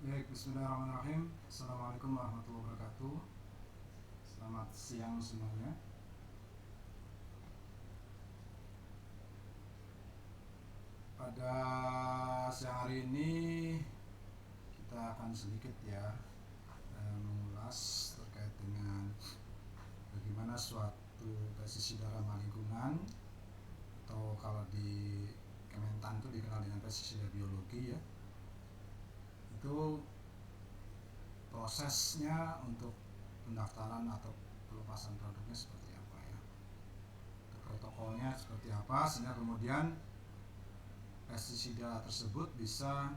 Baik, bismillahirrahmanirrahim. Assalamualaikum warahmatullahi wabarakatuh. Selamat siang semuanya. Pada siang hari ini kita akan sedikit mengulas terkait dengan bagaimana suatu pestisida ramah lingkungan, atau kalau di Kementan itu dikenal dengan pestisida biologi ya. Itu prosesnya untuk pendaftaran atau pelepasan produknya seperti apa ya, protokolnya seperti apa, sehingga kemudian pestisida tersebut bisa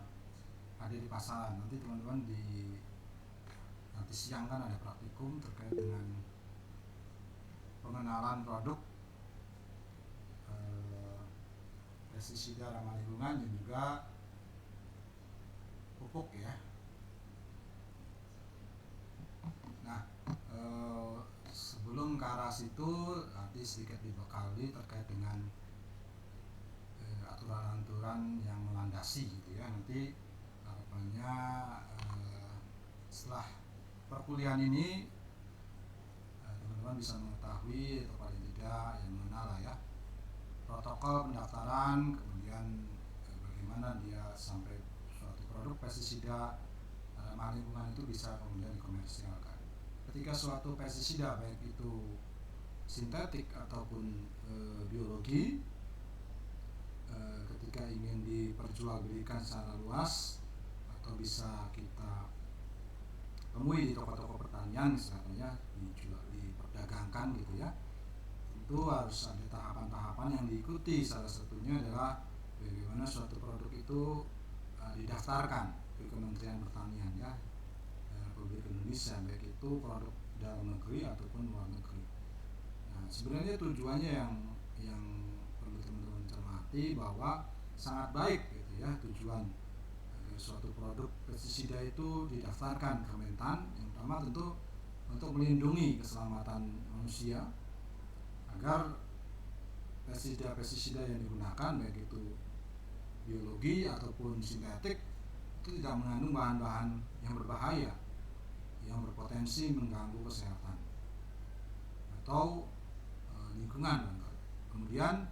ada di pasaran. Nanti teman-teman nanti siang kan ada praktikum terkait dengan pengenalan produk pestisida ramah lingkungan dan juga pupuk ya. Nah, sebelum ke arah situ nanti sedikit dibekali terkait dengan aturan-aturan yang melandasi gitu ya. Nanti harapannya setelah perkuliahan ini teman-teman bisa mengetahui atau paling tidak yang mengenal lah ya protokol pendaftaran, kemudian bagaimana dia sampai suatu produk pestisida ramah lingkungan itu bisa kemudian dikomersialkan. Ketika suatu pestisida baik itu sintetik ataupun biologi ketika ingin diperjualbelikan secara luas atau bisa kita temui di toko-toko pertanian misalnya, diperdagangkan gitu ya, itu harus ada tahapan-tahapan yang diikuti. Salah satunya adalah bagaimana suatu produk itu didaftarkan ke Kementerian Pertanian ya, Republik Indonesia, baik itu produk dalam negeri ataupun luar negeri. Nah, sebenarnya tujuannya yang perlu teman-teman cermati bahwa sangat baik gitu ya, tujuan suatu produk pestisida itu didaftarkan ke Kementan, yang pertama tentu untuk melindungi keselamatan manusia agar pestisida yang digunakan baik itu biologi ataupun sintetik itu tidak mengandung bahan-bahan yang berbahaya yang berpotensi mengganggu kesehatan atau lingkungan. Kemudian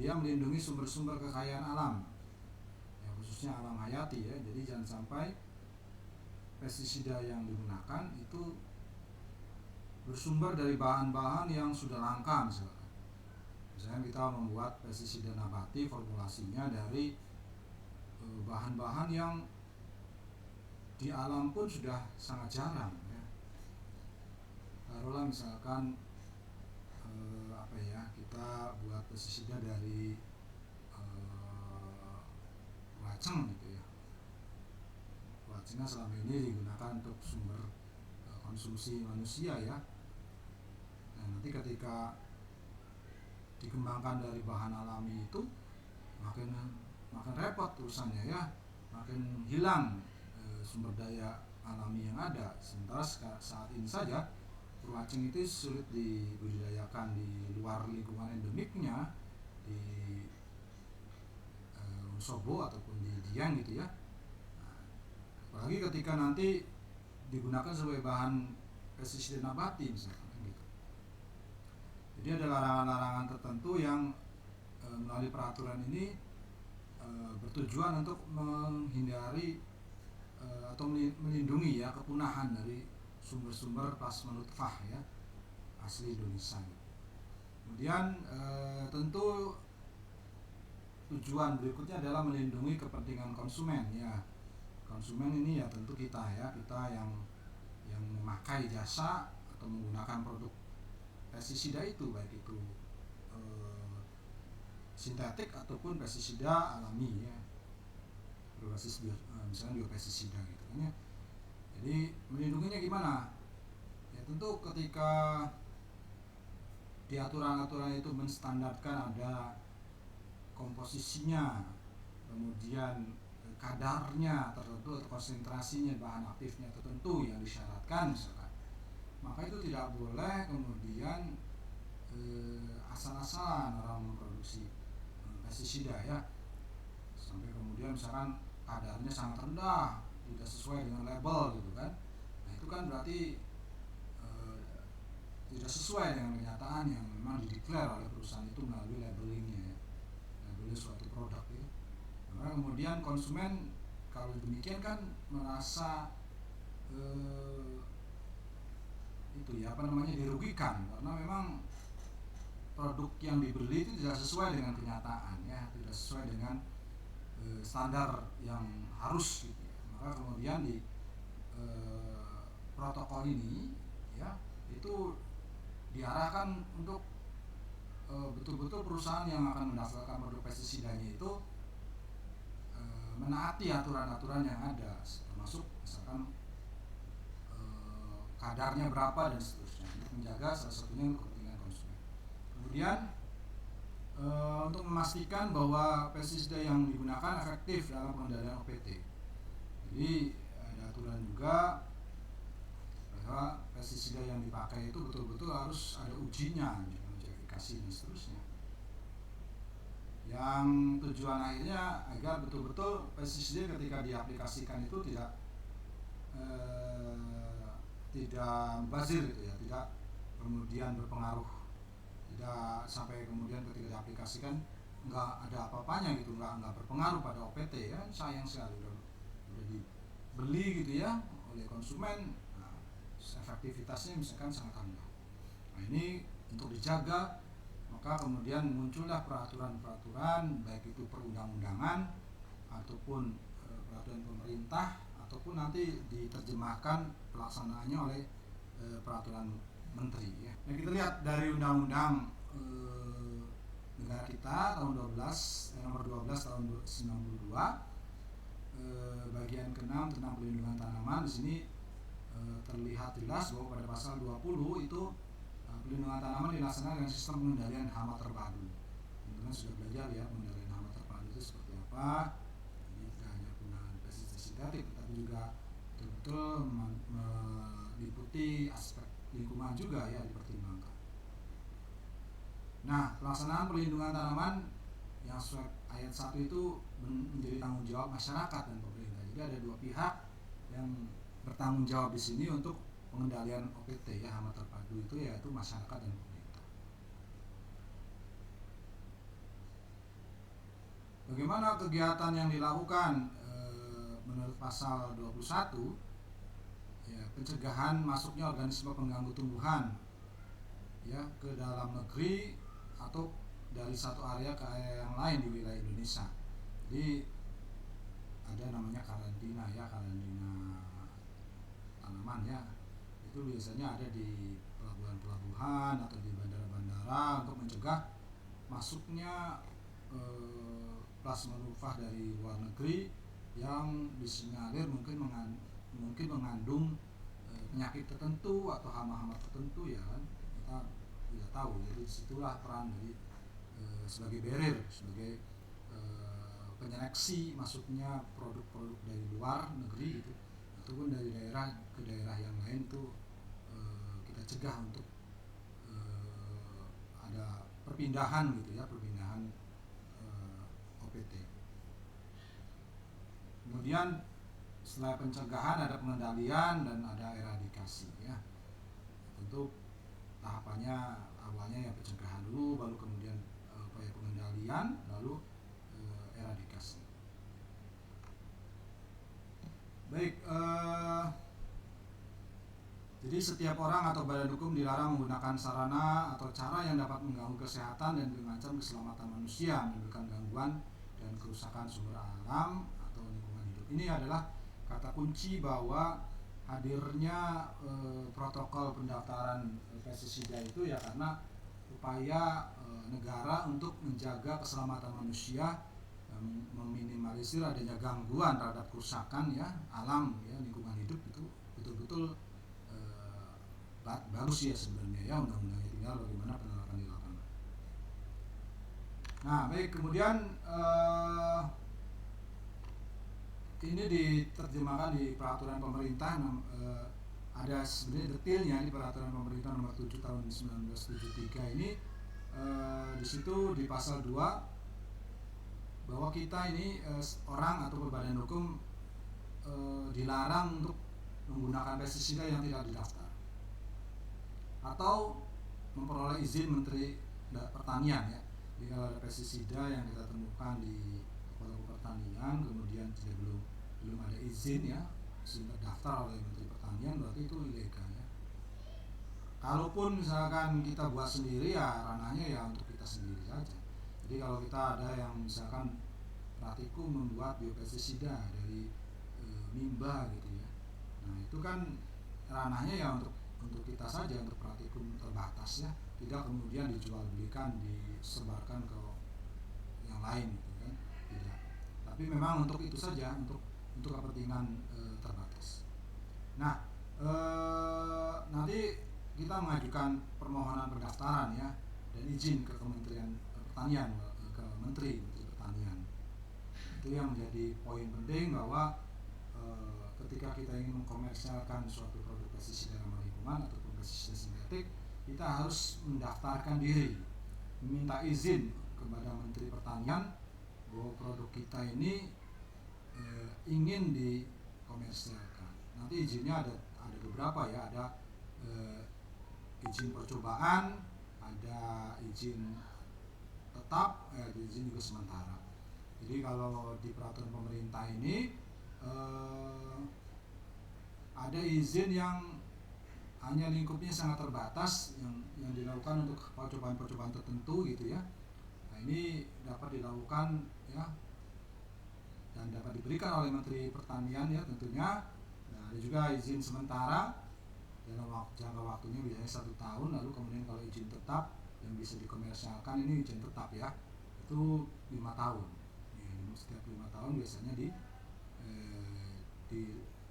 dia melindungi sumber-sumber kekayaan alam ya, khususnya alam hayati ya. Jadi jangan sampai pestisida yang digunakan itu bersumber dari bahan-bahan yang sudah langka. Misalnya kita membuat pestisida nabati, formulasinya dari bahan-bahan yang di alam pun sudah sangat jarang ya. Taruhlah misalkan kita buat pestisida dari raceng gitu ya. Racengnya selama ini digunakan untuk sumber konsumsi manusia ya. Nah, nanti ketika dikembangkan dari bahan alami itu makin repot urusannya ya, makin hilang sumber daya alami yang ada. Sementara saat ini saja raceng itu sulit dibudidayakan di luar lingkungan endemiknya di Wonosobo ataupun di Dieng gitu ya. Nah, apalagi ketika nanti digunakan sebagai bahan pestisida nabati misalkan gitu. Jadi ada larangan-larangan tertentu yang melalui peraturan ini bertujuan untuk menghindari atau melindungi ya kepunahan dari sumber-sumber plasma nutfah ya asli Indonesia. Kemudian tentu tujuan berikutnya adalah melindungi kepentingan konsumen ya. Konsumen ini ya tentu kita yang memakai jasa atau menggunakan produk pestisida itu, baik itu sintetik ataupun pestisida alami ya, berbasis misalnya biopestisida gitu kan ya. Jadi melindunginya gimana? Ya tentu ketika di aturan-aturan itu menstandarkan ada komposisinya, kemudian kadarnya tertentu atau konsentrasinya bahan aktifnya tertentu yang disyaratkan misalkan, maka itu tidak boleh kemudian asal-asalan orang memproduksi pestisida ya, sampai kemudian misalkan kadarnya sangat rendah tidak sesuai dengan label gitu kan. Nah itu kan berarti tidak sesuai dengan kenyataan yang memang dideklar oleh perusahaan itu melalui labelingnya ya, labelnya suatu produk ya. Maka kemudian konsumen kalau demikian kan merasa itu ya apa namanya dirugikan, karena memang produk yang dibeli itu tidak sesuai dengan kenyataan ya, tidak sesuai dengan standar yang harus gitu ya. Maka kemudian di protokol ini ya itu diarahkan untuk betul-betul perusahaan yang akan mendaftarkan produk pestisidanya itu menaati aturan-aturan yang ada, termasuk misalkan kadarnya berapa dan seterusnya, untuk menjaga salah satunya untuk kepentingan konsumen. Kemudian untuk memastikan bahwa pestisida yang digunakan efektif dalam pengendalian OPT. Jadi ada aturan juga bahwa pestisida yang dipakai itu betul-betul harus ada ujinya, uji efikasi dan seterusnya. Yang tujuan akhirnya agar betul-betul pestisida ketika diaplikasikan itu tidak mubazir gitu ya, tidak kemudian berpengaruh, tidak sampai kemudian ketika diaplikasikan nggak ada apa-apanya gitu, nggak berpengaruh pada OPT ya. Sayang sekali udah dibeli gitu ya oleh konsumen, nah, efektivitasnya misalkan sangat rendah. Nah ini untuk dijaga, maka kemudian muncullah peraturan-peraturan baik itu perundang-undangan ataupun peraturan pemerintah, ataupun nanti diterjemahkan pelaksanaannya oleh peraturan menteri ya. Nah kita lihat dari undang-undang negara kita tahun nomor 12 tahun 92 bagian ke-6 tentang pelindungan tanaman. Di sini terlihat jelas bahwa pada pasal 20 itu pelindungan tanaman dilaksanakan dengan sistem pengendalian hama terpadu. Teman-teman sudah belajar ya pengendalian hama terpadu itu seperti apa. Jadi tidak hanya penggunaan pestisida sintetik, tetapi juga betul-betul meliputi aspek lingkungan juga ya dipertimbangkan. Nah, pelaksanaan pelindungan tanaman yang sesuai ayat 1 itu menjadi tanggung jawab masyarakat dan pemerintah. Jadi ada dua pihak yang bertanggung jawab di sini untuk pengendalian OPT ya, hama terpadu itu, yaitu masyarakat dan pemerintah. Bagaimana kegiatan yang dilakukan menurut pasal 21 ya, pencegahan masuknya organisme pengganggu tumbuhan ya ke dalam negeri atau dari satu area ke area yang lain di wilayah Indonesia. Jadi ada namanya karantina ya, karantina tanaman ya. Itu biasanya ada di pelabuhan-pelabuhan atau di bandara-bandara untuk mencegah masuknya plasma nufah dari luar negeri yang disinyalir mungkin mengandung penyakit tertentu atau hama-hama tertentu ya kan. Kita tidak tahu. Jadi disitulah peran dari sebagai barrier, sebagai penyeleksi masuknya produk-produk dari luar negeri itu, ataupun dari daerah ke daerah yang lain itu kita cegah untuk ada perpindahan gitu ya, perpindahan OPT. Kemudian setelah pencegahan ada pengendalian dan ada eradikasi ya. Tentu tahapannya awalnya ya pencegahan dulu, baru kemudian upaya pengendalian, lalu eradikasi. Baik, jadi setiap orang atau badan hukum dilarang menggunakan sarana atau cara yang dapat mengganggu kesehatan dan mengancam keselamatan manusia, menimbulkan gangguan dan kerusakan sumber alam atau lingkungan hidup. Ini adalah kata kunci bahwa hadirnya protokol pendaftaran pestisida itu ya, karena upaya negara untuk menjaga keselamatan manusia, meminimalisir adanya gangguan terhadap kerusakan ya alam ya, lingkungan hidup, itu betul-betul bagus ya sebenarnya ya undang-undangnya, tinggal bagaimana penerapan di lapangan. Nah baik, kemudian ini diterjemahkan di peraturan pemerintah, ada sebenarnya detailnya di peraturan pemerintah nomor 7 tahun 1973 ini. Di situ di pasal 2 bahwa kita ini orang atau badan hukum dilarang untuk menggunakan pestisida yang tidak didaftar, atau memperoleh izin Menteri Pertanian ya. Jadi kalau ada pestisida yang kita temukan di toko pertanian kemudian belum ada izin ya, sudah terdaftar oleh Menteri Pertanian, berarti itu ilegal ya. Kalaupun misalkan kita buat sendiri ya ranahnya ya untuk kita sendiri saja. Jadi kalau kita ada yang misalkan praktikum membuat biopestisida dari limbah gitu ya, nah itu kan ranahnya ya untuk kita saja, untuk praktikum terbatas ya, tidak kemudian dijual belikan, disebarkan ke yang lain gitu kan, tidak. Tapi memang untuk itu saja, untuk kepentingan terbatas. Nah, nanti kita mengajukan permohonan pendaftaran ya dan izin ke Kementerian Pertanian, ke Menteri Pertanian. Itu yang menjadi poin penting, bahwa ketika kita ingin mengkomersialkan suatu produk pestisida ramah lingkungan ataupun pestisida sintetik, kita harus mendaftarkan diri, meminta izin kepada Menteri Pertanian bahwa produk kita ini ingin dikomersialkan. Nanti izinnya ada beberapa ya, ada izin percobaan, ada izin tetap, ada izin juga sementara. Jadi kalau di peraturan pemerintah ini ada izin yang hanya lingkupnya sangat terbatas, yang dilakukan untuk percobaan-percobaan tertentu gitu ya. Nah, ini dapat dilakukan ya, dan dapat diberikan oleh Menteri Pertanian ya tentunya. Nah, ada juga izin sementara dalam jangka waktunya biasanya 1 tahun, lalu kemudian kalau izin tetap yang bisa dikomersialkan, ini izin tetap ya, itu 5 tahun. Setiap 5 tahun biasanya di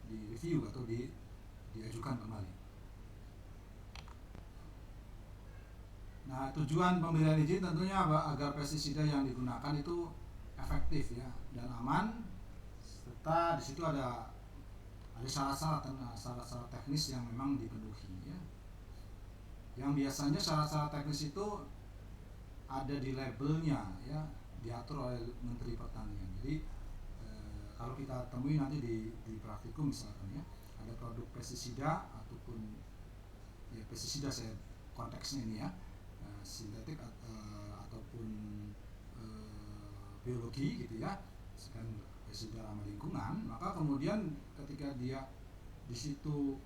review atau diajukan kembali. Nah, tujuan pemberian izin tentunya agar pestisida yang digunakan itu efektif ya dan aman, serta di situ ada syarat-syarat teknis yang memang dipenuhi ya. Yang biasanya syarat-syarat teknis itu ada di labelnya ya, diatur oleh Menteri Pertanian. Jadi kalau kita temui nanti di praktikum misalkan ya, ada produk pestisida ataupun ya pestisida, saya konteksnya ini ya, sintetik ataupun biologi gitu ya, sekarang pestisida ramah lingkungan, maka kemudian ketika dia di situ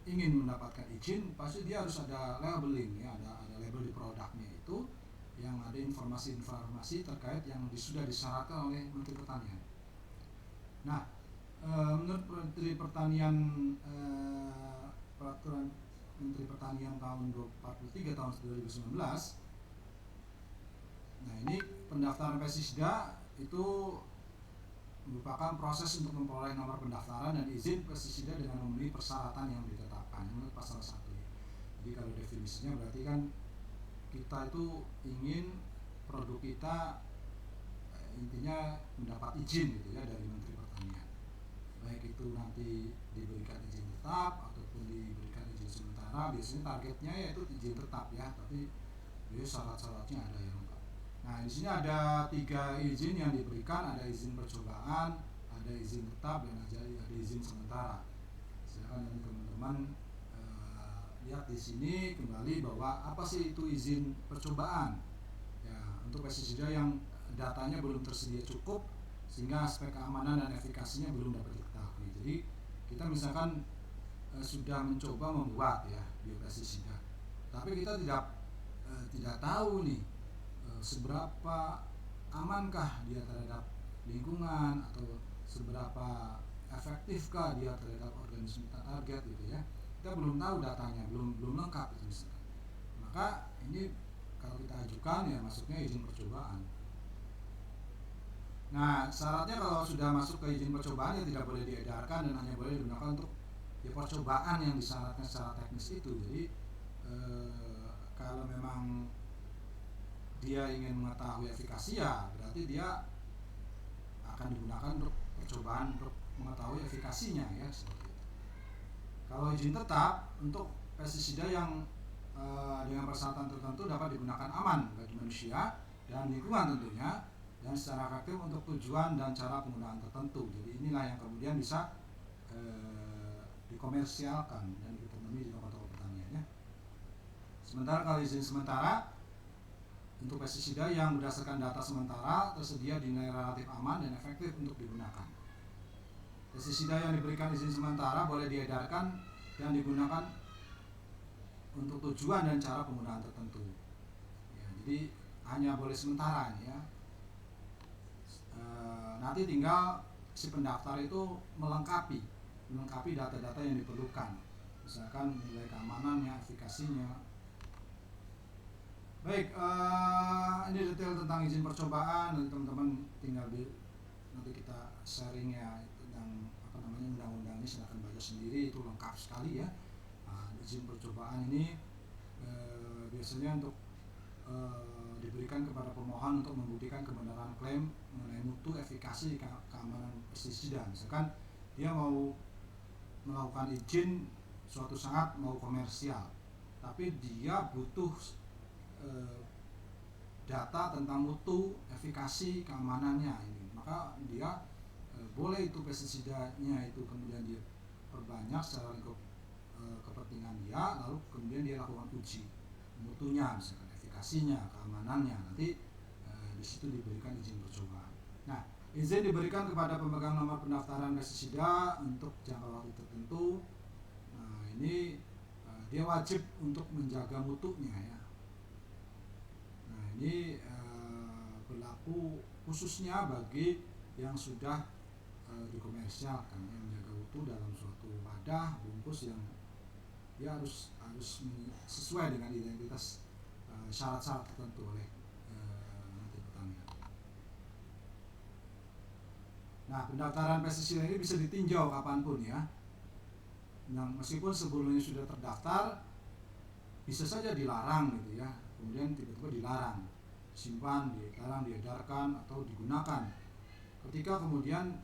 ingin mendapatkan izin, pasti dia harus ada labeling ya, ada label di produknya itu yang ada informasi-informasi terkait yang sudah disyaratkan oleh Menteri Pertanian. Nah, menurut Menteri Pertanian, peraturan Menteri Pertanian tahun 43 tahun 2019, nah ini pendaftaran pestisida itu merupakan proses untuk memperoleh nomor pendaftaran dan izin pestisida dengan memenuhi persyaratan yang ditetapkan menurut pasal 1. Jadi kalau definisinya berarti kan kita itu ingin produk kita intinya mendapat izin gitu ya dari Menteri Pertanian, baik itu nanti diberikan izin tetap ataupun diberikan izin sementara. Biasanya targetnya yaitu izin tetap ya, tapi syarat-syaratnya ada yang lengkap. Nah, di sini ada 3 izin yang diberikan, ada izin percobaan, ada izin tetap, dan ada izin sementara. Silakan nanti teman-teman lihat di sini kembali bahwa apa sih itu izin percobaan ya, untuk pestisida yang datanya belum tersedia cukup sehingga aspek keamanan dan efikasinya belum dapat diketahui. Jadi kita misalkan sudah mencoba membuat ya biopestisida, tapi kita tidak tahu nih seberapa amankah dia terhadap lingkungan atau seberapa efektifkah dia terhadap organisme target gitu ya. Kita belum tahu datanya, belum lengkap itu misalkan. Maka ini kalau kita ajukan ya masuknya izin percobaan. Nah, syaratnya kalau sudah masuk ke izin percobaan ya tidak boleh diedarkan dan hanya boleh digunakan untuk ya percobaan yang disyaratkan secara teknis itu. Jadi kalau memang dia ingin mengetahui efikasi ya berarti dia akan digunakan untuk percobaan untuk mengetahui efikasinya ya, seperti itu. Kalau izin tetap untuk pestisida yang dengan persyaratan tertentu dapat digunakan aman bagi manusia dan lingkungan tentunya, dan secara efektif untuk tujuan dan cara penggunaan tertentu. Jadi inilah yang kemudian bisa dikomersialkan dan ditemui di toko-toko pertanian ya. Sementara kalau izin sementara untuk pestisida yang berdasarkan data sementara tersedia dinilai relatif aman dan efektif untuk digunakan. Pestisida yang diberikan izin sementara boleh diedarkan dan digunakan untuk tujuan dan cara penggunaan tertentu. Ya, jadi hanya boleh sementara ya. Nanti tinggal si pendaftar itu melengkapi data-data yang diperlukan, misalkan nilai keamanannya, efikasinya. Baik, ini detail tentang izin percobaan, nanti teman-teman tinggal nanti kita sharing ya tentang undang-undang ini, silahkan baca sendiri, itu lengkap sekali ya. Izin percobaan ini biasanya untuk diberikan kepada pemohon untuk membuktikan kebenaran klaim mengenai mutu, efikasi, keamanan pestisida. Misalkan dia mau melakukan izin suatu saat mau komersial, tapi dia butuh data tentang mutu, efikasi, keamanannya ini, maka dia boleh itu pestisidanya itu kemudian dia perbanyak secara lingkup kepentingan dia, lalu kemudian dia lakukan uji mutunya, misalkan efikasinya, keamanannya, nanti di situ diberikan izin percobaan. Nah, izin diberikan kepada pemegang nomor pendaftaran pestisida untuk jangka waktu tertentu. Nah, ini dia wajib untuk menjaga mutunya ya. Nah, ini berlaku khususnya bagi yang sudah dikomersialkan, yang menjaga mutu dalam suatu wadah bungkus yang dia harus sesuai dengan identitas syarat-syarat tertentu oleh Menteri Pertanian. Nah, pendaftaran pestisida ini bisa ditinjau kapanpun ya. Nah, meskipun sebelumnya sudah terdaftar, bisa saja dilarang gitu ya. Kemudian tiba-tiba dilarang, simpan, dilarang diedarkan atau digunakan. Ketika kemudian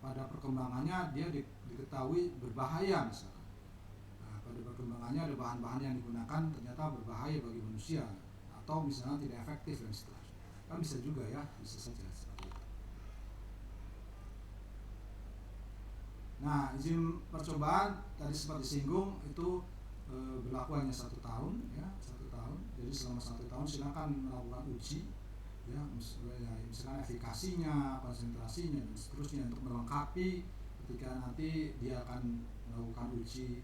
pada perkembangannya dia diketahui berbahaya misalkan. Nah, pada perkembangannya ada bahan-bahan yang digunakan ternyata berbahaya bagi manusia atau misalnya tidak efektif dan seterusnya. Kan bisa juga ya, bisa saja seperti itu. Nah, izin percobaan tadi sempat disinggung itu berlaku hanya 1 tahun ya, 1 tahun. Jadi selama 1 tahun silakan melakukan uji ya, misalkan efikasinya, konsentrasinya dan seterusnya untuk melengkapi ketika nanti dia akan melakukan uji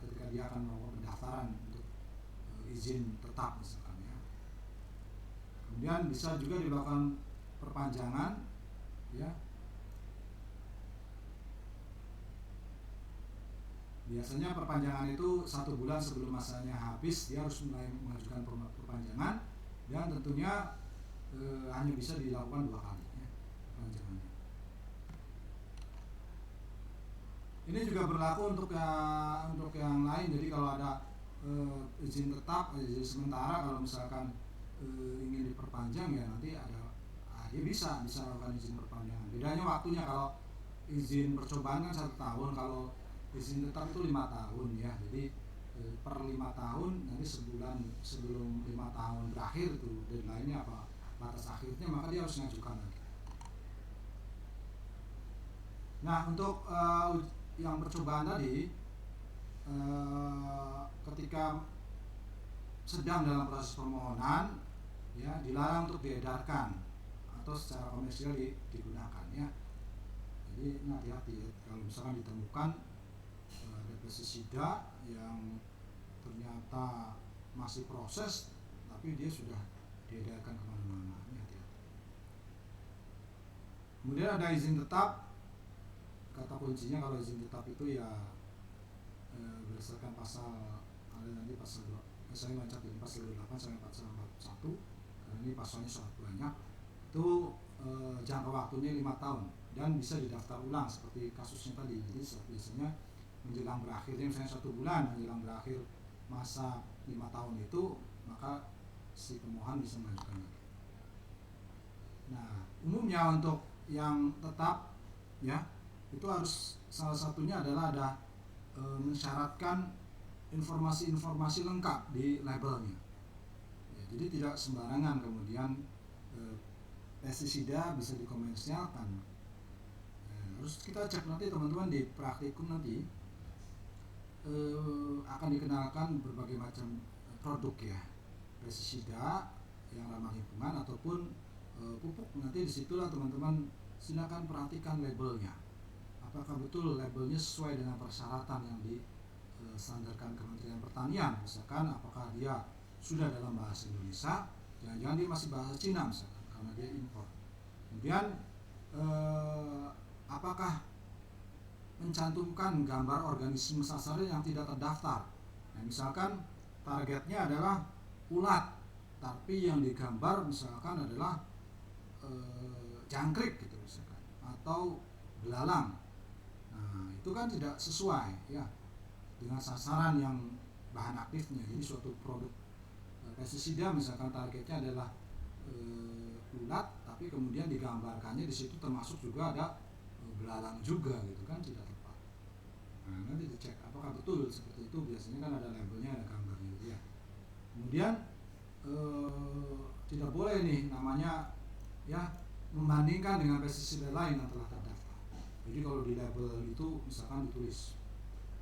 ketika dia akan melakukan pendaftaran untuk izin tetap misalkan ya. Kemudian bisa juga dilakukan perpanjangan ya. Biasanya perpanjangan itu 1 bulan sebelum masanya habis dia harus mulai mengajukan perpanjangan, dan tentunya hanya bisa dilakukan 2 kali ya, perpanjangannya. Ini juga berlaku untuk yang lain. Jadi kalau ada izin tetap, izin sementara, kalau misalkan ingin diperpanjang ya nanti ada dia bisa melakukan izin perpanjangan. Bedanya waktunya, kalau izin percobaan kan 1 tahun, kalau izin tetap itu 5 tahun ya. Jadi per 5 tahun, nanti sebulan sebelum 5 tahun berakhir itu deadline-nya apa batas akhirnya, maka dia harus mengajukan lagi. Nah, untuk yang percobaan tadi, ketika sedang dalam proses permohonan ya, dilarang untuk diedarkan atau secara komersial digunakan ya. Jadi ini hati-hati ya, kalau misalkan ditemukan ada pestisida yang ternyata masih proses tapi dia sudah diedarkan kemana-mana, ini hati-hati. Kemudian ada izin tetap. Kata kuncinya kalau izin tetap itu ya berdasarkan pasal, ada nanti pasal saya baca ini pasal 28 sampai pasal 41, karena ini pasalnya sangat banyak. Itu jangka waktunya 5 tahun dan bisa didaftar ulang seperti kasusnya tadi. Jadi biasanya menjelang berakhirnya, misalnya 1 bulan menjelang berakhir masa 5 tahun itu, maka si pemohon bisa mengajukan lagi. Nah, umumnya untuk yang tetap ya, itu harus salah satunya adalah ada mensyaratkan informasi-informasi lengkap di labelnya ya, jadi tidak sembarangan kemudian pestisida bisa dikomersialkan Harus kita cek nanti teman-teman di praktikum nanti akan dikenalkan berbagai macam produk ya, pestisida yang ramah lingkungan ataupun pupuk. Nanti disitulah teman-teman silakan perhatikan labelnya, apakah betul labelnya sesuai dengan persyaratan yang distandarkan Kementerian Pertanian. Misalkan apakah dia sudah dalam bahasa Indonesia, jangan-jangan dia masih bahasa Cina misalkan karena dia impor. Kemudian apakah mencantumkan gambar organisme sasaran yang tidak terdaftar. Nah, misalkan targetnya adalah ulat, tapi yang digambar misalkan adalah jangkrik gitu misalkan, atau belalang. Nah, itu kan tidak sesuai ya dengan sasaran yang bahan aktifnya. Jadi suatu produk pestisida misalkan targetnya adalah ulat, tapi kemudian digambarkannya di situ termasuk juga ada belalang juga gitu kan, tidak tepat. Nah, nanti dicek apakah betul seperti itu. Biasanya kan ada labelnya, ada gambarnya gitu ya. Kemudian tidak boleh nih namanya ya membandingkan dengan pestisida lain yang telah terdaftar. Jadi kalau di label itu misalkan ditulis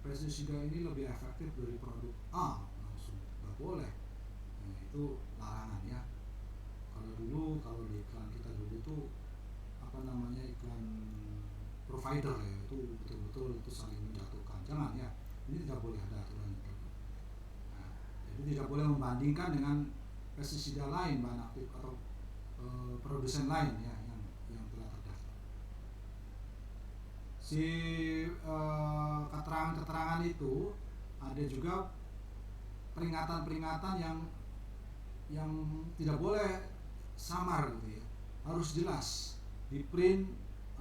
pestisida ini lebih efektif dari produk A, langsung nggak boleh. Nah, itu larangan ya. Kalau di iklan kita dulu itu apa namanya, iklan provider ya, itu betul-betul itu saling menjatuhkan. Jangan ya, ini tidak boleh ada aturan itu. Nah, jadi tidak boleh membandingkan dengan pestisida lain, bahan aktif atau produsen lain ya yang telah terdaftar. Si keterangan-keterangan itu ada juga peringatan-peringatan yang tidak boleh samar gitu ya, harus jelas, di print,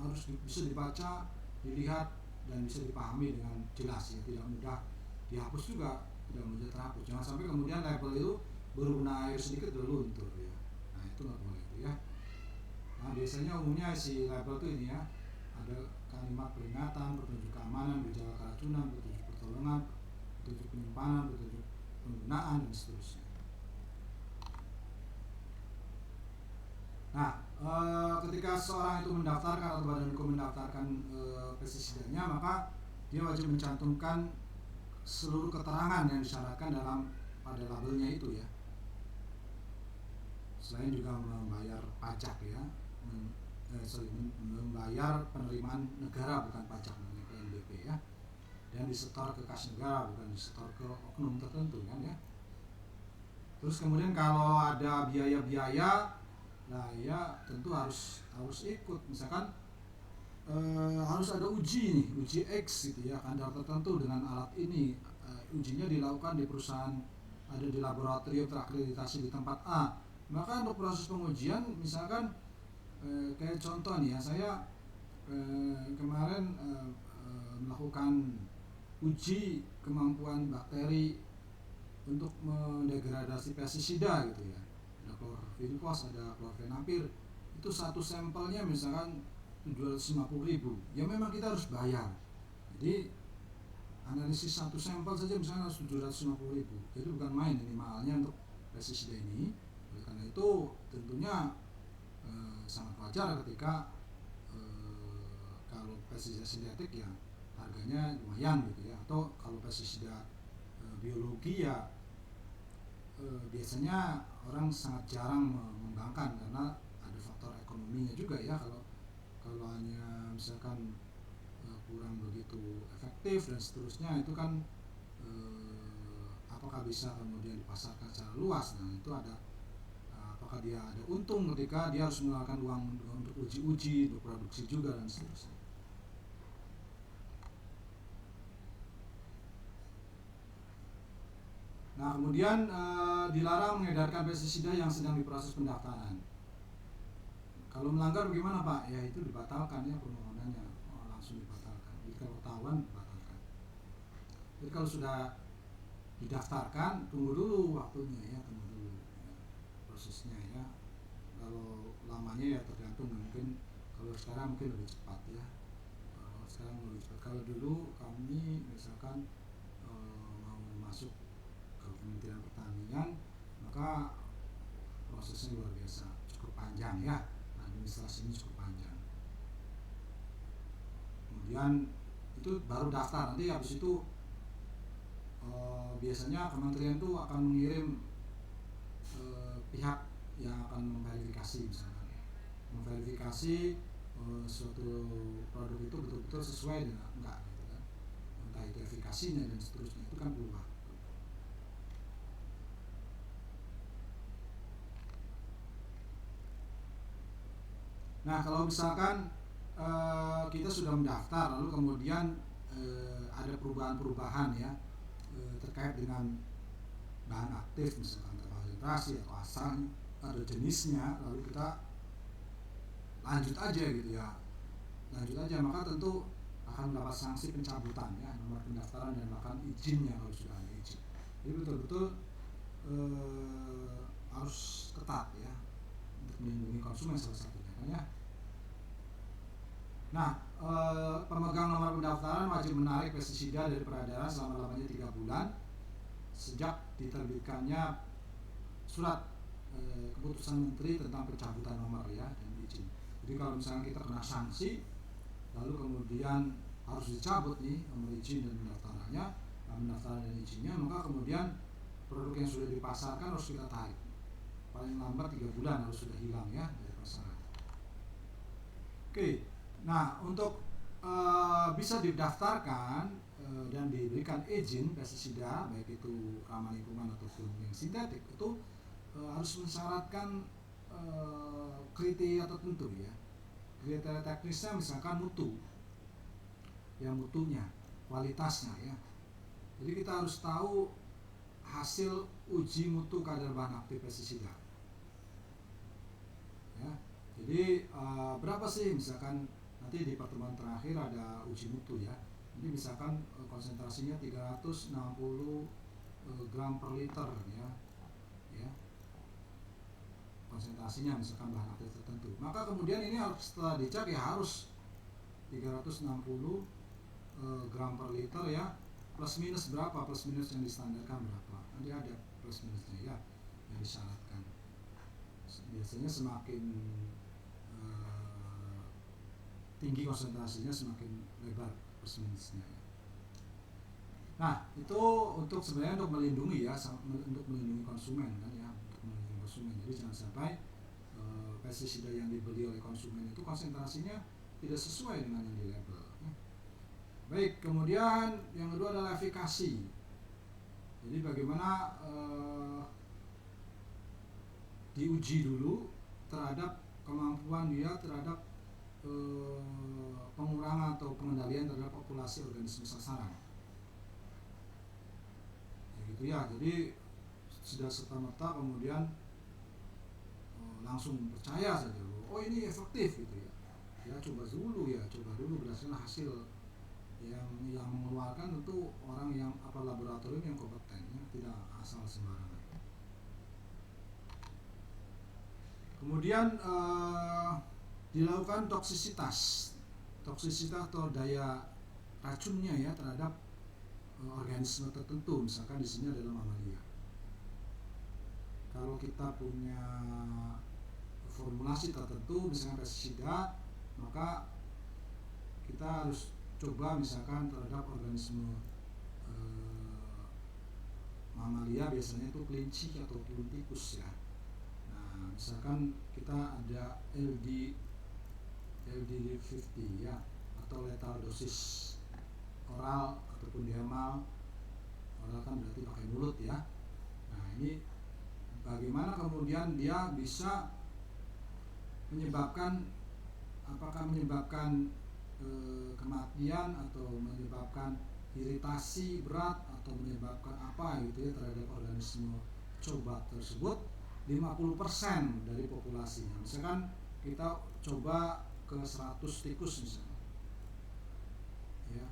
harus bisa dibaca, dilihat dan bisa dipahami dengan jelas ya, tidak mudah dihapus juga, tidak mudah terhapus. Jangan sampai kemudian label itu baru kena air sedikit udah luntur ya. Nah, itu nggak boleh itu ya. Nah, biasanya umumnya si label itu ini ya, ada kalimat peringatan, petunjuk keamanan, gejala keracunan, petunjuk pertolongan, petunjuk penyimpanan, petunjuk penggunaan dan seterusnya. Nah, ketika seorang itu mendaftarkan atau badan hukum mendaftarkan pestisidanya, maka dia wajib mencantumkan seluruh keterangan yang disyaratkan pada labelnya itu ya. Selain juga membayar pajak ya, membayar penerimaan negara, bukan pajak, namanya PNBP ya, dan disetor ke kas negara, bukan disetor ke oknum tertentu kan ya. Terus kemudian kalau ada biaya-biaya, nah ya tentu harus ikut. Misalkan harus ada uji nih, uji X gitu ya, kadar tertentu dengan alat ini. Ujinya dilakukan di perusahaan, ada di laboratorium terakreditasi di tempat A. Maka untuk proses pengujian misalkan kayak contoh nih ya, saya kemarin melakukan uji kemampuan bakteri untuk mendegradasi pestisida gitu ya. Ada chlorpyrifos, ada chlorfenapir. Itu satu sampelnya misalkan 750.000. Ya memang kita harus bayar. Jadi analisis satu sampel saja misalnya 750.000. Jadi bukan main ini mahalnya untuk pestisida ini. Oleh karena itu tentunya sangat wajar ketika kalau pestisida sintetik ya harganya lumayan gitu ya. Atau kalau pestisida biologi ya biasanya orang sangat jarang mengembangkan karena ada faktor ekonominya juga ya. Kalau hanya misalkan kurang begitu efektif dan seterusnya, itu kan apakah bisa kemudian dipasarkan secara luas. Nah, itu ada apakah dia ada untung ketika dia harus mengeluarkan uang untuk uji-uji, untuk produksi juga dan seterusnya. Nah, kemudian dilarang mengedarkan pestisida yang sedang diproses pendaftaran. Kalau melanggar bagaimana Pak? Ya itu dibatalkan ya permohonannya, langsung dibatalkan. Jadi kalau ketahuan dibatalkan. Jadi kalau sudah didaftarkan, tunggu dulu waktunya ya, tunggu dulu ya, prosesnya ya. Kalau lamanya ya tergantung, mungkin kalau sekarang mungkin lebih cepat ya. Sekarang lebih cepat. Kalau dulu kami misalkan mau masuk ke Kementerian Pertanian, maka prosesnya luar biasa, cukup panjang ya, administrasinya cukup panjang. kemudian itu baru daftar. Nanti habis itu biasanya kementerian itu akan mengirim pihak yang akan memverifikasi, misalkan ya, memverifikasi suatu produk itu betul-betul sesuai dengan enggak gitu kan, entah itu efikasinya dan seterusnya, itu kan perlu waktu. Nah kalau misalkan kita sudah mendaftar lalu kemudian ada perubahan-perubahan ya terkait dengan bahan aktif, misalkan konsentrasi atau asalnya, ada jenisnya, lalu kita lanjut aja gitu ya, lanjut aja, maka tentu akan mendapat sanksi pencabutan ya nomor pendaftaran dan bahkan izinnya kalau sudah ada izin. Jadi betul-betul harus ketat ya untuk melindungi konsumen salah satunya kan ya. Nah, pemegang nomor pendaftaran wajib menarik pestisida dari peredaran selama lamanya 3 bulan sejak diterbitkannya surat keputusan menteri tentang pencabutan nomor ya dan izin. Jadi kalau misalnya kita kena sanksi lalu kemudian harus dicabut nih nomor izin dan pendaftaran dan izinnya, maka kemudian produk yang sudah dipasarkan harus kita tarik. Paling lambat 3 bulan harus sudah hilang ya dari pasaran. Oke. Nah, untuk bisa didaftarkan dan diberikan izin pestisida baik itu ramah lingkungan ataupun yang sintetik itu harus mensyaratkan kriteria tertentu ya. Kriteria teknisnya misalkan mutu, ya mutunya, kualitasnya ya. Jadi kita harus tahu hasil uji mutu kadar bahan aktif pestisida. Ya. Jadi berapa sih misalkan nanti di pertemuan terakhir ada uji mutu ya. Ini misalkan konsentrasinya 360 gram per liter ya. Ya. Konsentrasinya misalkan bahan aktif tertentu. Maka kemudian ini harus setelah dicek ya harus 360 gram per liter ya. Plus minus berapa? Plus minus yang distandarkan berapa? Nanti ada plus minusnya ya yang disyaratkan. Biasanya semakin tinggi konsentrasinya semakin lebar plus minusnya ya. Nah itu untuk sebenarnya untuk melindungi ya, untuk melindungi konsumen kan ya, untuk melindungi konsumen. Jadi jangan sampai pestisida yang dibeli oleh konsumen itu konsentrasinya tidak sesuai dengan yang di label ya. Baik, kemudian yang kedua adalah efikasi. Jadi bagaimana diuji dulu terhadap kemampuan dia terhadap pengurangan atau pengendalian terhadap populasi organisme sasaran. Ya gitu ya. Jadi sudah serta-merta kemudian langsung percaya saja, oh ini efektif gitu ya. Ya coba dulu berdasarkan hasil yang mengeluarkan tentu orang yang laboratorium yang kompeten ya, tidak asal sembarangan. Kemudian dilakukan toksisitas atau daya racunnya ya terhadap organisme tertentu, misalkan di sini adalah mamalia. Kalau kita punya formulasi tertentu misalkan pestisida, maka kita harus coba misalkan terhadap organisme mamalia, biasanya itu kelinci ataupun tikus ya. Nah, misalkan kita ada LD50 ya, atau lethal dosis oral ataupun dermal. Oral kan berarti pakai mulut ya. Nah ini bagaimana kemudian dia bisa menyebabkan, apakah menyebabkan kematian atau menyebabkan iritasi berat atau menyebabkan apa gitu ya terhadap organisme coba tersebut 50% dari populasinya. Misalkan kita coba ke 100 tikus misalnya ya.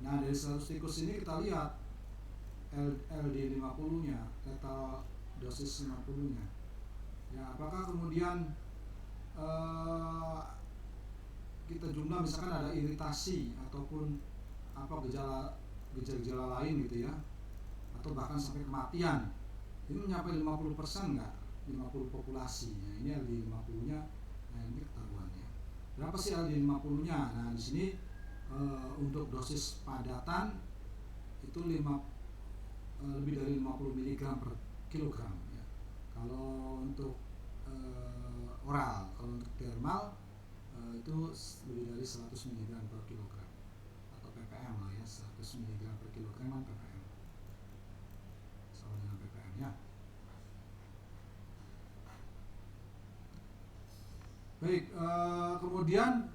Nah dari 100 tikus ini kita lihat LD50 nya, lethal dosis 50 nya ya, apakah kemudian kita jumlah misalkan ada iritasi ataupun apa gejala lain gitu ya, atau bahkan sampai kematian, ini mencapai 50% enggak? 50 populasi ya, ini LD50 nya. Nah ini ketahuannya. Berapa sih LD50-nya? Nah, di sini untuk dosis padatan itu lebih dari 50 mg per kilogram ya. Kalau untuk oral, kalau untuk dermal itu lebih dari 100 mg per kilogram atau ppm lah ya, 100 mg per kilogram kan ppm, sama dengan ppm ya. Baik, kemudian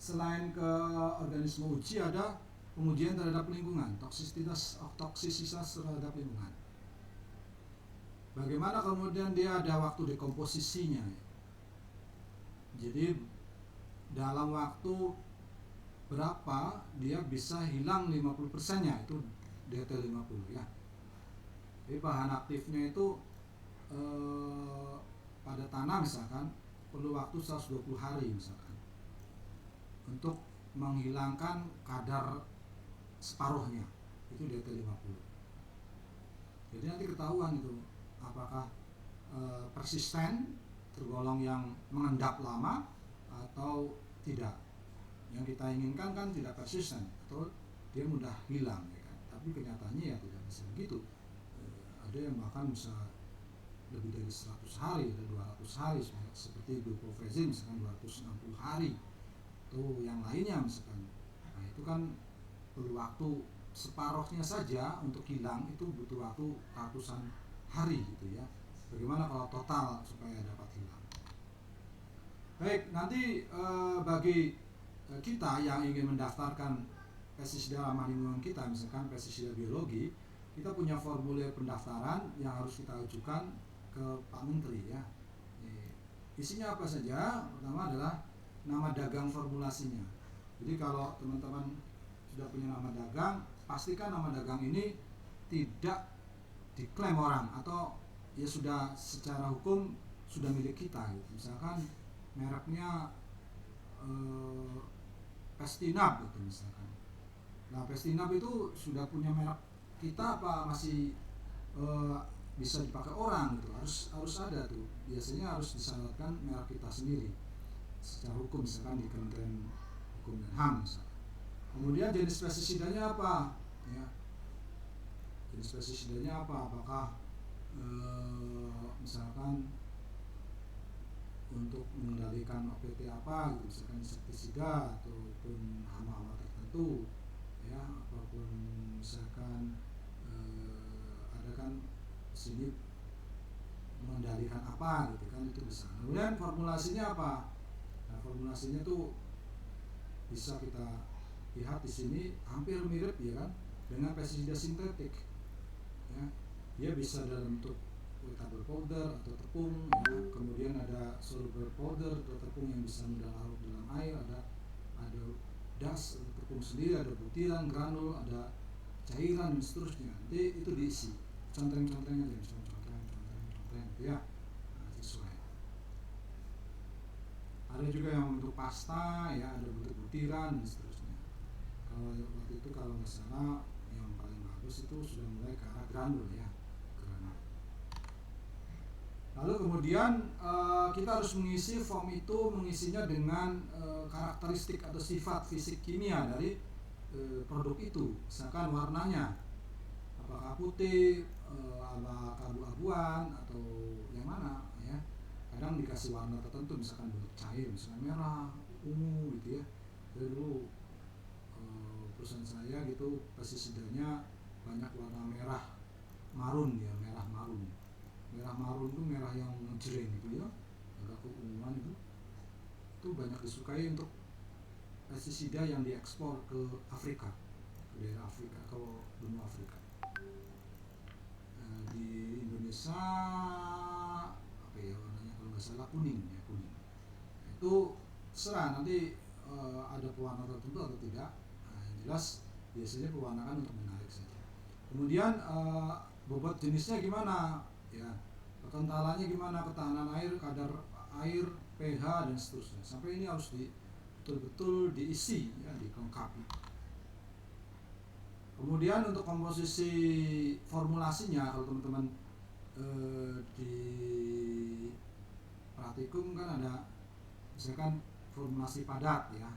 selain ke organisme uji ada pengujian terhadap lingkungan, toksisitas terhadap lingkungan. Bagaimana kemudian dia ada waktu dekomposisinya. Jadi dalam waktu berapa dia bisa hilang 50%-nya, itu DT50 ya. Jadi bahan aktifnya itu pada tanah misalkan perlu waktu 120 hari misalkan untuk menghilangkan kadar separuhnya, itu DT50. Jadi nanti ketahuan itu apakah persisten, tergolong yang mengendap lama atau tidak. Yang kita inginkan kan tidak persisten atau dia mudah hilang ya kan. Tapi kenyataannya ya tidak bisa begitu. Ada yang bahkan bisa lebih dari 100 hari, ada 200 hari seperti glucophresin misalkan 260 hari. Tuh yang lainnya misalkan. Nah, itu kan perlu waktu separuhnya saja untuk hilang itu butuh waktu ratusan hari gitu ya. Bagaimana kalau total supaya dapat hilang? Baik, nanti bagi kita yang ingin mendaftarkan pestisida ramah lingkungan kita, misalkan pestisida biologi, kita punya formulir pendaftaran yang harus kita ajukan ke Pak Menteri ya. Isinya apa saja? Pertama adalah nama dagang formulasinya. Jadi kalau teman-teman sudah punya nama dagang, pastikan nama dagang ini tidak diklaim orang atau ya sudah secara hukum sudah milik kita gitu. Misalkan mereknya Pestinab gitu misalkan. Nah, Pestinab itu sudah punya merek kita apa masih bisa dipakai orang gitu, harus ada tuh, biasanya harus disyaratkan merek kita sendiri secara hukum misalkan di Kementerian Hukum dan HAM misalkan. Kemudian jenis pestisidanya apa ya, jenis pestisidanya apa, apakah misalkan untuk mengendalikan OPT apa gitu, misalkan insektisida ataupun hama-hama tertentu ya, apapun misalkan ada kan sini mengendalikan apa gitu kan, itu bisa. Kemudian formulasinya apa? Nah, formulasinya tuh bisa kita lihat di sini hampir mirip ya kan dengan pestisida sintetik ya. Dia bisa dalam bentuk wettable powder atau tepung ya. Kemudian ada soluble powder atau tepung yang bisa mudah larut dalam air, ada das atau tepung sendiri, ada butiran, granul, ada cairan dan seterusnya. Nanti itu diisi contreng-contrengnya aja, contreng ya. Nah, sesuai. Ada juga yang bentuk pasta ya, ada bentuk butiran dan seterusnya. Kalau waktu itu kalau nggak salah yang paling bagus itu sudah mulai ke arah granul ya, granul. Lalu kemudian kita harus mengisi form itu, mengisinya dengan karakteristik atau sifat fisik kimia dari produk itu. Misalkan warnanya apakah putih, apa abu-abuan atau yang mana ya. Kadang dikasih warna tertentu misalkan bentuk cair, misalnya merah, ungu gitu ya. Jadi dulu perusahaan saya gitu pestisidanya banyak warna merah marun ya, merah marun. Merah marun itu merah yang ngejreng gitu ya, agak keunguan itu banyak disukai untuk pestisida yang diekspor ke Afrika, ke daerah Afrika, ke benua Afrika. Di Indonesia apa ya warnanya, kalau nggak salah kuning ya, kuning. Itu serah nanti ada pewarna tertentu atau tidak. Nah, yang jelas biasanya pewarnaan untuk menarik saja. Kemudian bobot jenisnya gimana ya, kekentalannya gimana, ketahanan air, kadar air, pH dan seterusnya. Sampai ini harus betul-betul diisi ya, dilengkapi. Kemudian untuk komposisi formulasinya, kalau teman-teman di praktikum kan ada misalkan formulasi padat ya.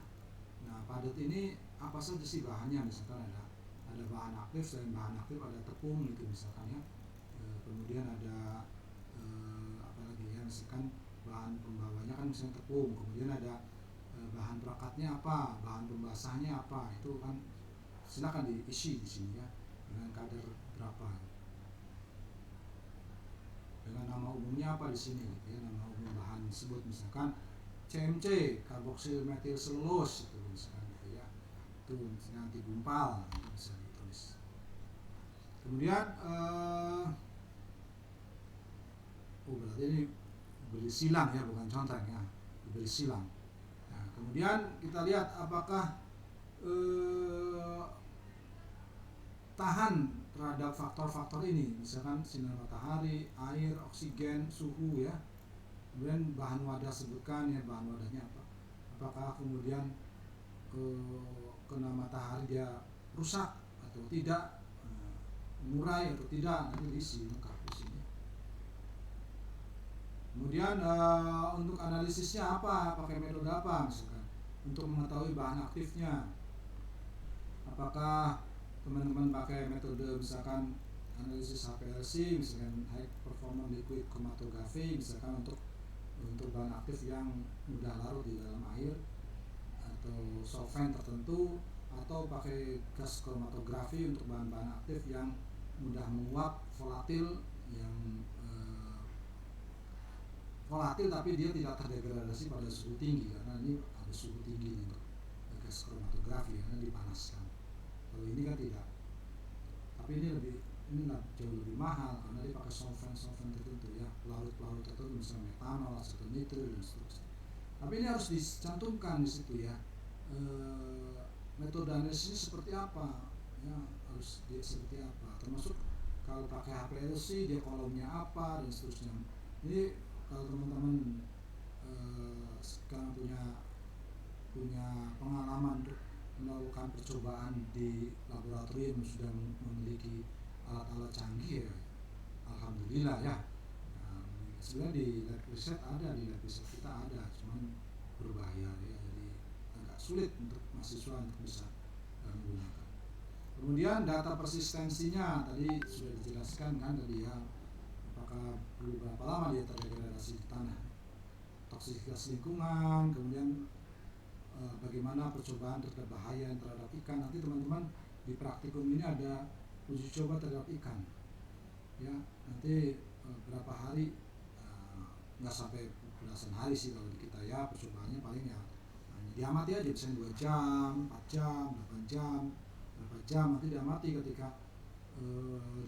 Nah, padat ini apa saja sih bahannya? Misalkan ada bahan aktif, selain bahan aktif ada tepung gitu misalkan ya. Kemudian ada apa lagi ya, misalkan bahan pembawanya kan misalnya tepung, kemudian ada bahan pelekatnya apa, bahan pembasahnya apa, itu kan silakan diisi di sini ya dengan kadar berapa, dengan nama umumnya apa di sini gitu ya, nama umum bahan tersebut misalkan CMC, karboksil metil selulose itu misalkan gitu ya, itu misalnya anti gumpal itu bisa ditulis. Kemudian berarti ini beli silang ya, bukan contreng ya, beli silang. Nah, kemudian kita lihat apakah tahan terhadap faktor-faktor ini, misalkan sinar matahari, air, oksigen, suhu ya. Kemudian bahan wadah sebutkan ya, bahan wadahnya apa, apakah kemudian kena matahari dia rusak atau tidak, mengurai atau tidak, nanti diisi lengkap di sini. Kemudian untuk analisisnya apa, pakai metode apa misalkan untuk mengetahui bahan aktifnya, apakah teman-teman pakai metode misalkan analisis HPLC, misalkan high performance liquid chromatography, misalkan untuk bahan aktif yang mudah larut di dalam air atau solvent tertentu, atau pakai gas kromatografi untuk bahan-bahan aktif yang mudah menguap, volatil, yang volatil tapi dia tidak terdegradasi pada suhu tinggi, karena ini ada suhu tinggi untuk gas kromatografi karena dipanaskan. Kalau ini kan tidak, tapi ini jauh lebih mahal karena dia pakai solvent tertentu ya, pelarut tertentu misalnya metanol, aseton nitril dan seterusnya. Tapi ini harus dicantumkan di situ ya, metode analisisnya seperti apa ya, harus dia seperti apa, termasuk kalau pakai HPLC dia kolomnya apa dan seterusnya. Ini kalau teman-teman sekarang punya pengalaman untuk melakukan percobaan di laboratorium, sudah memiliki alat-alat canggih ya, alhamdulillah ya. Nah, sebenarnya di lab riset ada, di lab riset kita ada, cuman berbayar ya, jadi agak sulit untuk mahasiswa untuk bisa menggunakan. Kemudian data persistensinya tadi sudah dijelaskan kan tadi ya, apakah perlu berapa lama dia terdegradasi di tanah, toksisitas lingkungan, kemudian bagaimana percobaan terhadap bahaya terhadap ikan. Nanti teman-teman di praktikum ini ada uji coba terhadap ikan ya, nanti berapa hari, nggak sampai belasan hari sih kalau di kita ya, percobaannya paling ya diamati aja, misalnya 2 jam, 4 jam, 8 jam, berapa jam, nanti diamati. Ketika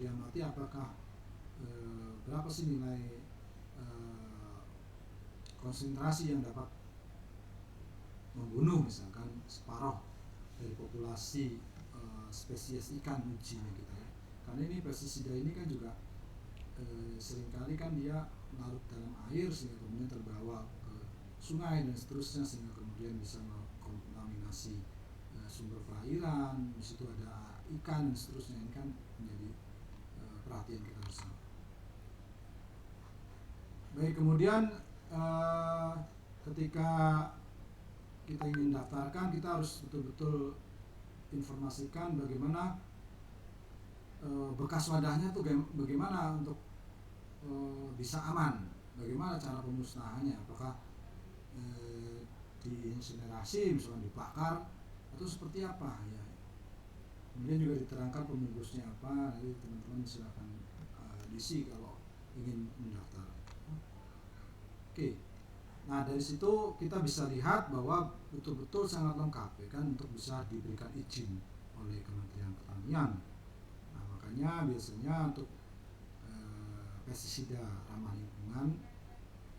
diamati apakah berapa sih nilai konsentrasi yang dapat membunuh misalkan separuh dari populasi spesies ikan ujinya kita ya. Karena ini pestisida ini kan juga seringkali kan dia larut dalam air sehingga kemudian terbawa ke sungai dan seterusnya, sehingga kemudian bisa mengkontaminasi sumber perairan, di situ ada ikan dan seterusnya. Ini kan menjadi perhatian kita bersama. Baik, kemudian ketika kita ingin daftarkan, kita harus betul-betul informasikan bagaimana bekas wadahnya tuh bagaimana untuk bisa aman, bagaimana cara pemusnahannya, apakah diinsinerasi misalnya, dibakar atau seperti apa ya. Kemudian juga diterangkan pembungkusnya apa, nanti teman-teman silakan diisi kalau ingin mendaftar. Oke. Nah, dari situ kita bisa lihat bahwa betul-betul sangat lengkap ya kan, untuk bisa diberikan izin oleh Kementerian Pertanian. Nah, makanya biasanya untuk pestisida ramah lingkungan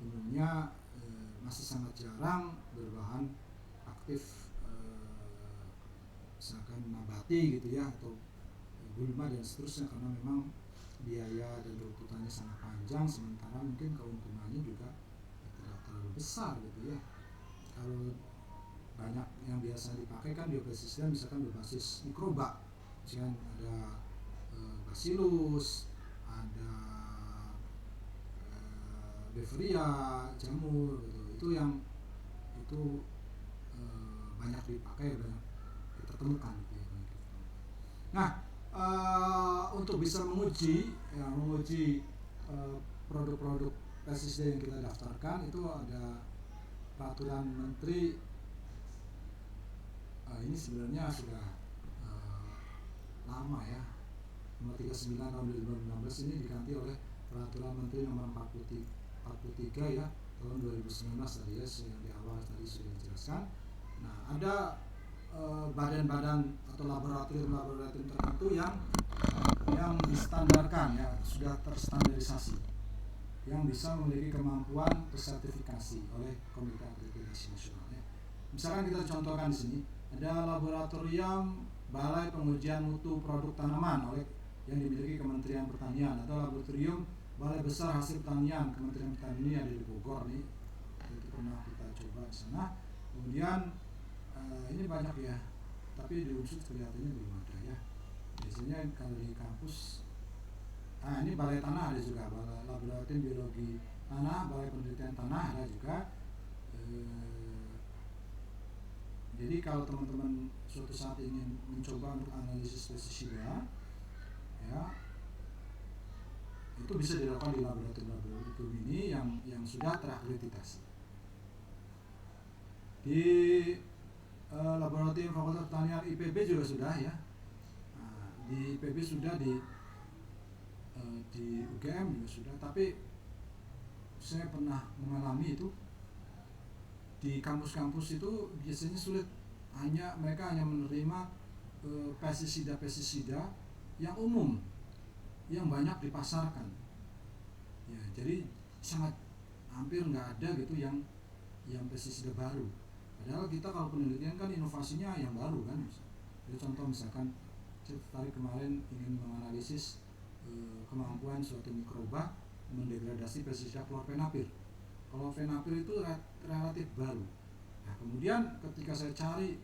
umumnya masih sangat jarang berbahan aktif misalkan nabati gitu ya, atau gulma dan seterusnya, karena memang biaya dan runtutannya sangat panjang, sementara mungkin keuntungannya juga terlalu besar gitu ya. Kalau banyak yang biasa dipakai kan biopestisida misalkan berbasis mikroba, misalkan ada bacillus, ada beveria, jamur gitu. Itu dipakai udah kita temukan gitu ya. Nah, untuk bisa menguji produk-produk pestisida yang kita daftarkan itu ada peraturan menteri. Ini sebenarnya sudah lama ya, nomor 39 tahun 2016 ini diganti oleh peraturan menteri nomor 43 ya tahun 2019 tadi ya, yang di awal tadi sudah dijelaskan. Nah, ada badan-badan atau laboratorium tertentu yang distandarkan ya, sudah terstandarisasi, yang bisa memiliki kemampuan tersertifikasi oleh Komite Akreditasi Nasional ya. Misalkan kita contohkan di sini ada laboratorium Balai Pengujian Mutu Produk Tanaman oleh yang dimiliki Kementerian Pertanian, atau laboratorium Balai Besar Hasil Pertanian Kementerian Pertanian, ini ada di Bogor nih, itu pernah kita coba di sana. Kemudian ini banyak ya, tapi di Unsur kelihatannya belum ada ya. Biasanya kalau di kampus, ini Balai Tanah ada juga, Balai Laboratorium Biologi Tanah, Balai Penelitian Tanah ada juga. Jadi kalau teman-teman suatu saat ingin mencoba untuk analisis pestisida ya, itu bisa dilakukan di laboratorium ini yang sudah terakreditasi. Di Laboratorium Fakultas Pertanian IPB juga sudah ya. Nah, di IPB sudah, di UGM juga sudah, tapi saya pernah mengalami itu di kampus-kampus itu biasanya sulit, mereka hanya menerima pestisida yang umum yang banyak dipasarkan ya, jadi sangat hampir nggak ada gitu yang pestisida baru. Padahal kita kalau penelitian kan inovasinya yang baru kan. Jadi contoh misalkan saya tertarik kemarin ingin menganalisis kemampuan suatu mikroba mendegradasi pestisida klorfenapir. Klorfenapir itu relatif baru. Nah, kemudian ketika saya cari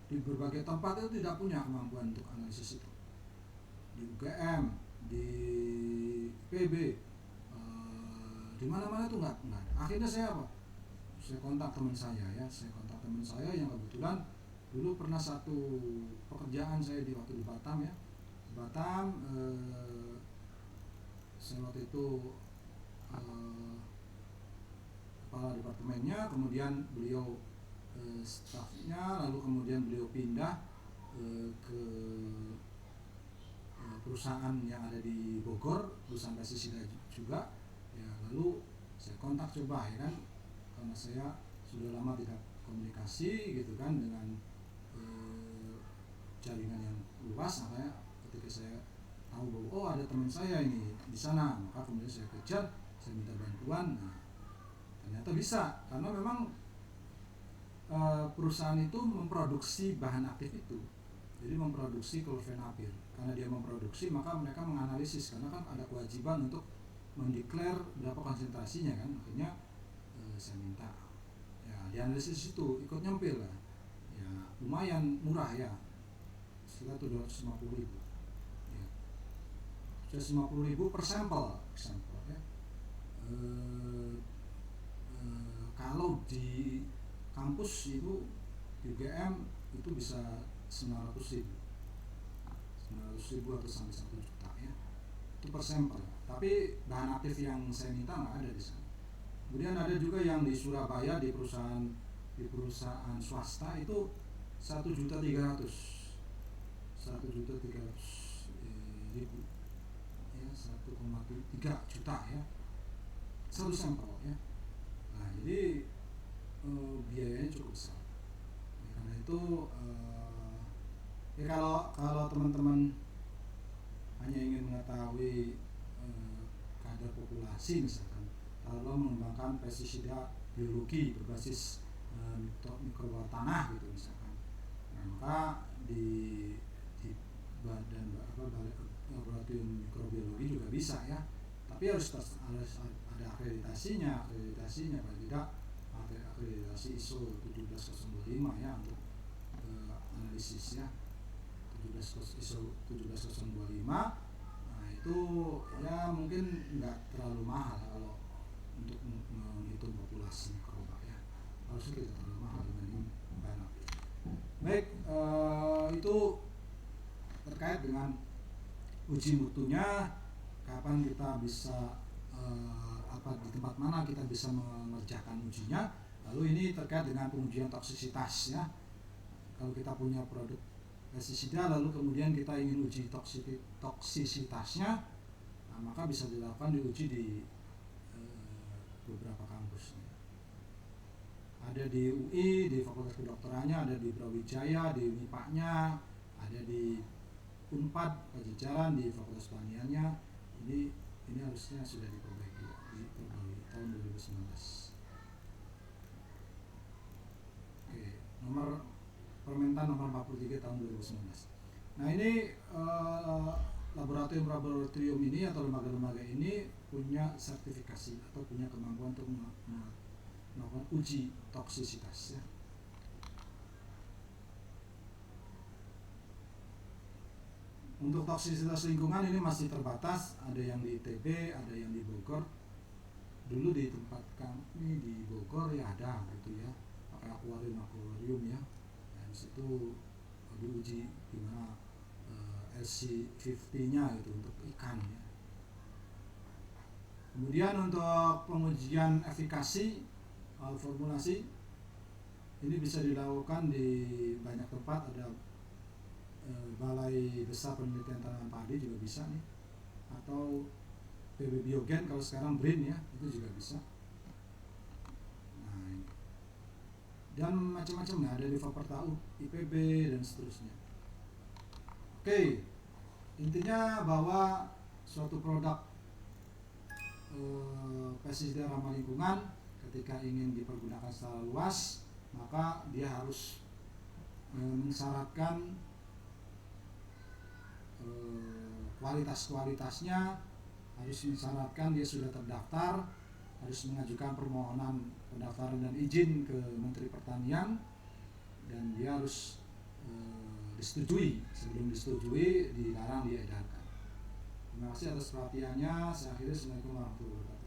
di berbagai tempat itu tidak punya kemampuan untuk analisis itu. Di UGM, di PB, di mana-mana itu nggak ada. Akhirnya saya kontak teman saya ya, yang kebetulan dulu pernah satu pekerjaan saya waktu di Batam ya. Saya waktu itu kepala departemennya, kemudian beliau stafnya, lalu kemudian beliau pindah ke perusahaan yang ada di Bogor, perusahaan pestisida juga ya. Lalu saya kontak coba ya kan, karena saya sudah lama tidak komunikasi gitu kan dengan jaringan yang luas, makanya ketika saya tahu bahwa ada teman saya ini di sana, maka kemudian saya kejar, saya minta bantuan. Nah, ternyata bisa, karena memang perusahaan itu memproduksi bahan aktif itu, jadi memproduksi klorfenapir. Karena dia memproduksi, maka mereka menganalisis, karena kan ada kewajiban untuk mendeklar berapa konsentrasinya kan. Akhirnya saya minta ya dianalisis itu, ikut nyempil lah ya, lumayan murah ya, sekitar 250.000 ya, 250.000 per sampel ya. Kalau di kampus itu di UGM itu bisa 900.000 atau sampai 1 juta ya, itu per sampel. Tapi bahan aktif yang saya minta nggak ada di sana. Kemudian ada juga yang di Surabaya, di perusahaan swasta itu 1.300.000 ya, 1,3 juta ya, satu sampel ya. Nah, jadi biayanya cukup besar. Karena itu kalau teman-teman hanya ingin mengetahui kadar populasi, misalkan kalau mengembangkan pestisida biologi berbasis mikroba tanah gitu misalkan, nah, maka di badan Balai Laboratorium Mikrobiologi juga bisa ya, tapi harus ada akreditasinya paling tidak akreditasi ISO 17025 ya untuk analisis ya, ISO 17025. Nah, itu ya mungkin nggak terlalu mahal kalau untuk menghitung populasi mikroba ya, harusnya tidak terlalu mahal dibanding bahan aktif. Baik, itu terkait dengan uji mutunya, kapan kita bisa di tempat mana kita bisa mengerjakan ujinya. Lalu ini terkait dengan pengujian toksisitas ya. Kalau kita punya produk pestisida lalu kemudian kita ingin uji toksisitasnya, nah, maka bisa dilakukan diuji di beberapa kampus. Ada di UI, di Fakultas Kedokterannya, ada di Brawijaya, di Unipaknya, ada di Unpad Pajajaran, di Fakultas Pertaniannya. Ini harusnya sudah diperbaiki tahun 2019. Oke, Permentan nomor 43 tahun 2019. Nah ini laboratorium ini atau lembaga-lembaga ini punya sertifikasi atau punya kemampuan untuk melakukan uji toksisitas ya. Untuk toksisitas lingkungan ini masih terbatas, ada yang di ITB, ada yang di Bogor. Dulu di tempat kami di Bogor ya ada gitu ya, pakai akuarium ya. Dan situ diuji gimana LC50-nya gitu untuk ikan ya. Kemudian untuk pengujian efikasi formulasi ini bisa dilakukan di banyak tempat, ada Balai Besar Penelitian Tanaman Padi juga bisa nih, atau PB Biogen kalau sekarang BRIN ya, itu juga bisa. Nah, dan macam-macam ya, ada di Faperta IPB dan seterusnya. Oke, intinya bahwa suatu produk pestisida ramah lingkungan ketika ingin dipergunakan secara luas, maka dia harus mensyaratkan kualitasnya, harus mensyaratkan dia sudah terdaftar, harus mengajukan permohonan pendaftaran dan izin ke Menteri Pertanian, dan dia harus disetujui. Sebelum disetujui dilarang diedarkan. Terima kasih atas perhatiannya. Saya akhiri. Assalamualaikum warahmatullahi wabarakatuh.